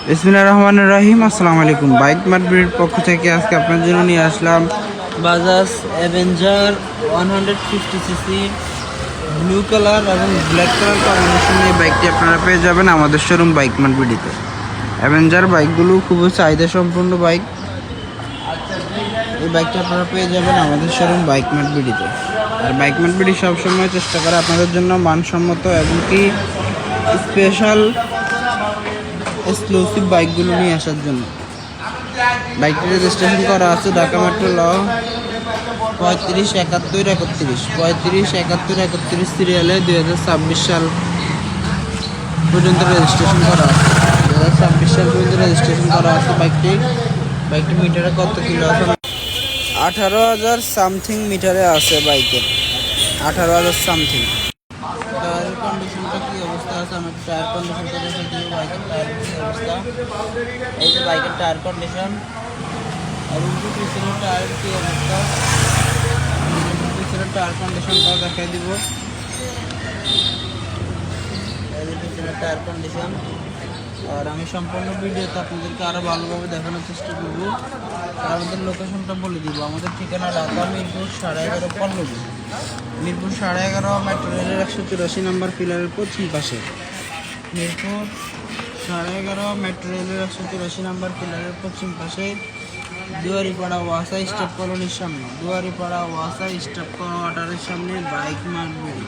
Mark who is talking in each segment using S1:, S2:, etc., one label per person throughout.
S1: বিসমিল্লাহির রহমানির রহিম। আসসালামু আলাইকুম। বাইক মার্কেটের পক্ষ থেকে আজকে আপনার জন্য নিয়ে আসলাম Bajaj Avenger 150cc blue colour এবং ব্ল্যাক কালার কম্বিনেশনে এই বাইকটি আপনারা পেয়ে যাবেন আমাদের শোরুম বাইক মার্কেটিতে। অ্যাভেঞ্জার বাইকগুলো খুবই চাহিদা সম্পন্ন বাইক। এই বাইকটি আপনারা পেয়ে যাবেন আমাদের শোরুম বাইক মার্কেটিতে। আর বাইক মার্কেটি সবসময় চেষ্টা করে আপনাদের জন্য মানসম্মত এবং কি স্পেশাল এক্সক্লুসিভ বাইকগুলো নিয়ে আসার জন্য। বাইকটি রেজিস্ট্রেশন করা আছে ঢাকা মেট্রো ল 357131 সিরিয়ালে 2026 সাল পর্যন্ত রেজিস্ট্রেশন করা আছে। 2026 সাল পর্যন্ত রেজিস্ট্রেশন করা আছে বাইকটি মিটারে কত কিলো আছে? 18,000 সামথিং মিটারে আছে বাইকের, 18,000 সামথিং। টায়ারের কন্ডিশনটা কি অবস্থা আছে? আমার টায়ার কন্ডিশনটা দেখে দিই। বাইকের টায়ারের কি অবস্থা, এই যে বাইকের টায়ার কন্ডিশন এবং পিছনের টায়ারের কি অবস্থা, পিছনের টায়ার কন্ডিশনটা দেখাই দিব। এই যে পিছনের টায়ার কন্ডিশন। আর আমি সম্পূর্ণ ভিডিওতে আপনাদেরকে আরও ভালোভাবে দেখানোর চেষ্টা করবো। আর আমাদের লোকেশনটা বলে দিব। আমাদের ঠিকানা ঢাকা মিরপুর 11.5 পল্লবী, মিরপুর 11.5 মেট্রো রেলের 184 নম্বর পিলারের পশ্চিম পাশে। মিরপুর 11.5 মেট্রো রেলের 184 নম্বর পিলারের পশ্চিম পাশে, দুয়ারিপাড়া ওয়াসা স্টাফ কলোনির সামনে, দুয়ারিপাড়া ওয়াসা স্টাফ কোয়ার্টারের সামনে বাইক মার্কেট।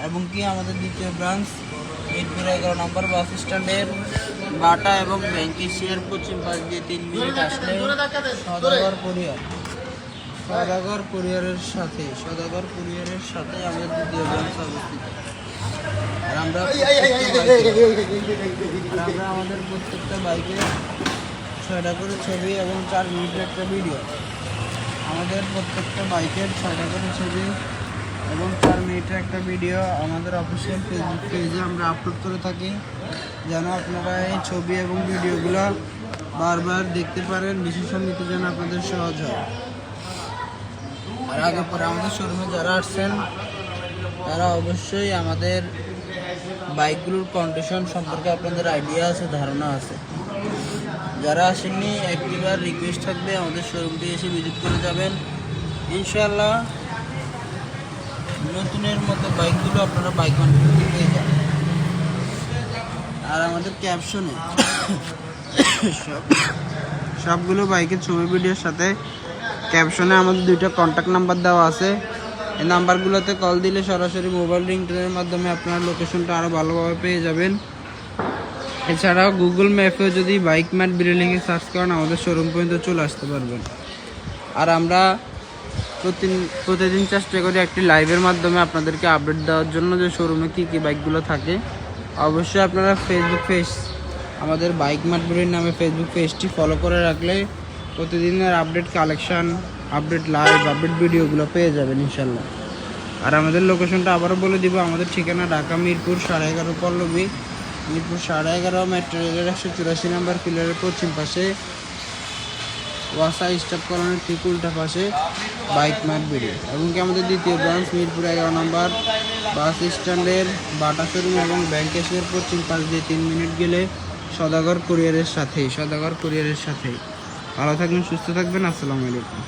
S1: এবং কি আমাদের দ্বিতীয় ব্রাঞ্চ মিরপুর 11 নম্বর বাস স্ট্যান্ডের বাটা এবং ব্যাংক এশিয়ার পশ্চিম পাশ দিয়ে 3 মিনিট আসলে সদাগর কুরিয়ারের সাথে আমাদের দ্বিতীয় ব্রাঞ্চ অবস্থিত। আর আমরা আমাদের প্রত্যেকটা বাইকে 6টা করে ছবি এবং 4 মিনিটের একটা ভিডিও, আমাদের প্রত্যেকটা বাইকের 6টা করে ছবি এবং 4 মিনিটের একটা ভিডিও আমাদের অফিসিয়াল ফেসবুক পেজে আমরা আপলোড করে থাকি, যেন আপনারা এই ছবি এবং ভিডিওগুলো বারবার দেখতে পারেন, ডিসিশন নিতে যেন আপনাদের সহজ হয়। আর আগে পরে আমাদের শোরুমে যারা আসছেন তারা অবশ্যই আমাদের বাইকগুলোর কন্ডিশন সম্পর্কে আপনাদের আইডিয়া আছে, ধারণা আছে। যারা আসেননি একটিবার রিকোয়েস্ট থাকবে আমাদের শোরুমটি এসে ভিজিট করে যাবেন। ইনশাআল্লাহ নতুনের মতো বাইকগুলো আপনারা বাইক মার্কেটে পেয়ে যাবেন। আর আমাদের ক্যাপশনে সবগুলো বাইকের ছবি ভিডিওর সাথে ক্যাপশনে আমাদের 2টা কন্ট্যাক্ট নাম্বার দেওয়া আছে। এই নাম্বারগুলোতে কল দিলে সরাসরি মোবাইল রিংটোনের মাধ্যমে আপনার লোকেশনটা আরও ভালোভাবে পেয়ে যাবেন। এছাড়াও গুগল ম্যাপেও যদি বাইক ম্যাট বিরলিংয়ে সার্চ করেন আমাদের শোরুম পর্যন্ত চলে আসতে পারবেন। আর আমরা প্রতিদিন চেষ্টা করি একটি লাইভের মাধ্যমে আপনাদেরকে আপডেট দেওয়ার জন্য যে শোরুমে কী কী বাইকগুলো থাকে। অবশ্যই আপনারা ফেসবুক পেজ আমাদের বাইক মার্কেটের নামে ফেসবুক পেজটি ফলো করে রাখলে প্রতিদিনের update collection, update live, update ভিডিওগুলো পেয়ে যাবেন ইনশাল্লাহ। আর আমাদের লোকেশনটা আবারও বলে দিব। আমাদের ঠিকানা ঢাকা মিরপুর 11.5 পল্লবী, মিরপুর 11.5 মেট্রো রেলের 184 নম্বর পিলারের পশ্চিম পাশে, ওয়াসা স্টাফ কলোনির ঠিক উল্টা পাশে বাইক মার্কেট। এবং কি আমাদের দ্বিতীয় ব্রাঞ্চ মিরপুর 11 নম্বর বাস স্ট্যান্ডের বাটা শোরুম এবং ব্যাংক এশিয়ার পশ্চিম পাশ দিয়ে 3 মিনিট গেলে সদাগর কুরিয়ারের সাথেই। ভালো থাকবেন, সুস্থ থাকবেন। আসসালামু আলাইকুম।